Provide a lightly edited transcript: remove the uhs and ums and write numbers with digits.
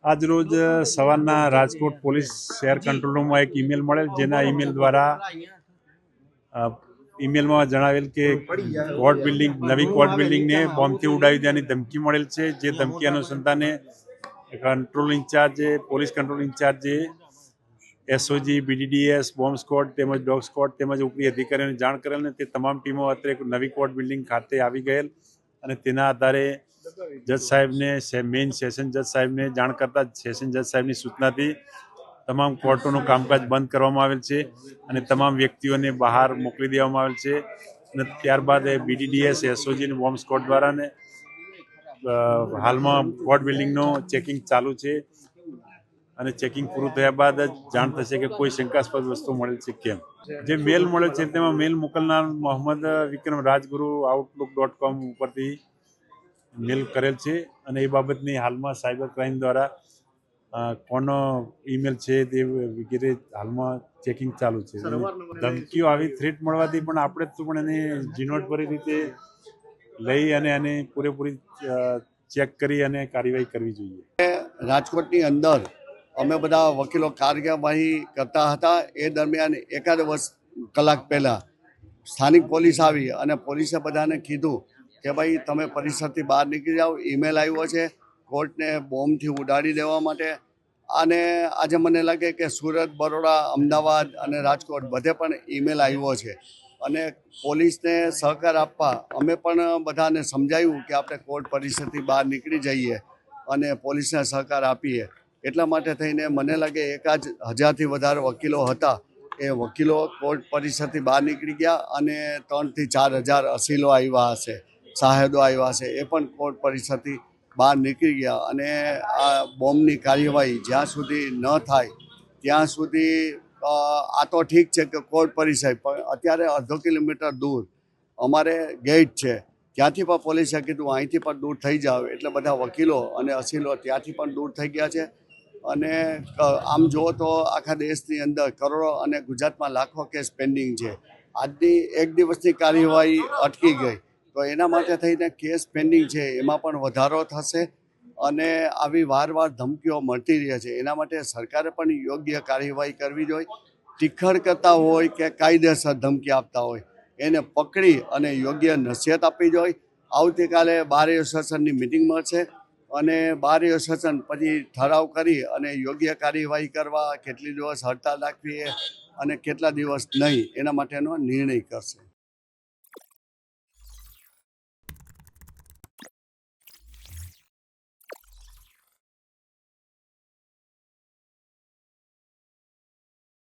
આજ રોજ સવારના રાજકોટ પોલીસ શહેર કંટ્રોલ રૂમમાં એક ઈમેલ મળેલ, જેના ઈમેલ દ્વારા ઈમેલમાં જણાવેલ કે કોર્ટ બિલ્ડિંગ નવી કોર્ટ બિલ્ડિંગને બોમ્બથી ઉડાવી દેવાની ધમકી મળેલ છે। જે ધમકી અનુસંધાને કંટ્રોલ ઇન્ચાર્જ પોલીસ કંટ્રોલ ઇન્ચાર્જે એસઓજી, બીડીડીએસ, બોમ્બ સ્ક્વોડ તેમજ ડોગ સ્ક્વોડ તેમજ ઉપરી અધિકારીઓને જાણ કરેલ ને તે તમામ ટીમો અત્રે નવી કોર્ટ બિલ્ડિંગ ખાતે આવી ગયેલ અને તેના આધારે જજ સાહેબને મેઇન સેશન જજ સાહેબને જાણ કરતા સેશન જજ સાહેબની સૂચનાથી તમામ કોર્ટોનું કામકાજ બંધ કરવામાં આવેલ છે અને તમામ વ્યક્તિઓને બહાર મોકલી દેવામાં આવેલ છે અને ત્યારબાદ બીડીડીએસ, એસઓજી અને બોમ્બ સ્ક્વોડ દ્વારા ને હાલમાં કોર્ટ બિલ્ડિંગનું ચેકિંગ ચાલુ છે અને ચેકિંગ પૂરું થયા બાદ જ જાણ થશે કે કોઈ શંકાસ્પદ વસ્તુ મળેલ છે કેમ। જે મેલ મળ્યો છે તેમાં મેલ મોકલનાર મોહમ્મદ વિક્રમ રાજગુરુ outlook.com ઉપરથી મેલ કરેલ છે અને એ બાબતની હાલમાં સાયબર ક્રાઇમ દ્વારા કોનો ઈમેલ છે તે વગેરે હાલમાં ચેકિંગ ચાલુ છે। ધમકીઓ આવી થ્રેટ મળવાથી પણ આપણે તો પણ એને ઝીણવટભરી રીતે લઈ અને એને પૂરેપૂરી ચેક કરી અને કાર્યવાહી કરવી જોઈએ। રાજકોટની અંદર અમે બધા વકીલો કાર્યવાહી કરતા હતા। એ દરમિયાન એકાદ કલાક પહેલાં સ્થાનિક પોલીસ આવી અને પોલીસે બધાને કીધું કે ભાઈ તમે પરિસરથી બહાર નીકળી જાઓ, ઈમેલ આવ્યો છે કોર્ટને બોમ્બથી ઉડાડી દેવા માટે। અને આજે મને લાગે કે સુરત, બરોડા, અમદાવાદ અને રાજકોટ બધે પણ ઈમેલ આવ્યો છે અને પોલીસને સહકાર આપવા અમે પણ બધાને સમજાવ્યું કે આપણે કોર્ટ પરિસરથી બહાર નીકળી જઈએ અને પોલીસને સહકાર આપીએ। એટલા માટે થઈને મને લાગે 1000થી વધારે વકીલો હતા, એ વકીલો કોર્ટ પરિસરથી બહાર નીકળી ગયા અને 3000થી 4000 અસીલો આવ્યા હશે, શાહેદો આવ્યા હશે, એ પણ કોર્ટ પરિસરથી બહાર નીકળી ગયા અને આ બોમ્બની કાર્યવાહી જ્યાં સુધી ન થાય ત્યાં સુધી આ તો ઠીક છે કે કોર્ટ પરિસર, પણ અત્યારે અડધો કિલોમીટર દૂર અમારે ગેટ છે, ત્યાંથી પણ પોલીસે કીધું અહીંથી પણ દૂર થઈ જાવ, એટલે બધા વકીલો અને અસીલો ત્યાંથી પણ દૂર થઈ ગયા છે। અને આમ જુઓ તો આખા દેશની અંદર કરોડો અને ગુજરાતમાં લાખો કેસ પેન્ડિંગ છે। આજની એક દિવસની કાર્યવાહી અટકી ગઈ તો એના માટે થઈને કેસ પેન્ડિંગ છે એમાં પણ વધારો થશે અને આવી વારવાર ધમકીઓ મળતી રહે છે। એના માટે સરકારે પણ યોગ્ય કાર્યવાહી કરવી જોઈએ। ટીખળ કરતા હોય કે કાયદેસર ધમકી આપતા હોય એને પકડી અને યોગ્ય નસીહત આપવી જોઈએ। આવતીકાલે બાર એસોસિએશનની મિટિંગ મળશે અને બાર એસોસિએશન પછી ઠરાવ કરી અને યોગ્ય કાર્યવાહી કરવા, કેટલી દિવસ હડતાલ રાખવી અને કેટલા દિવસ નહીં એના માટેનો નિર્ણય કરશે।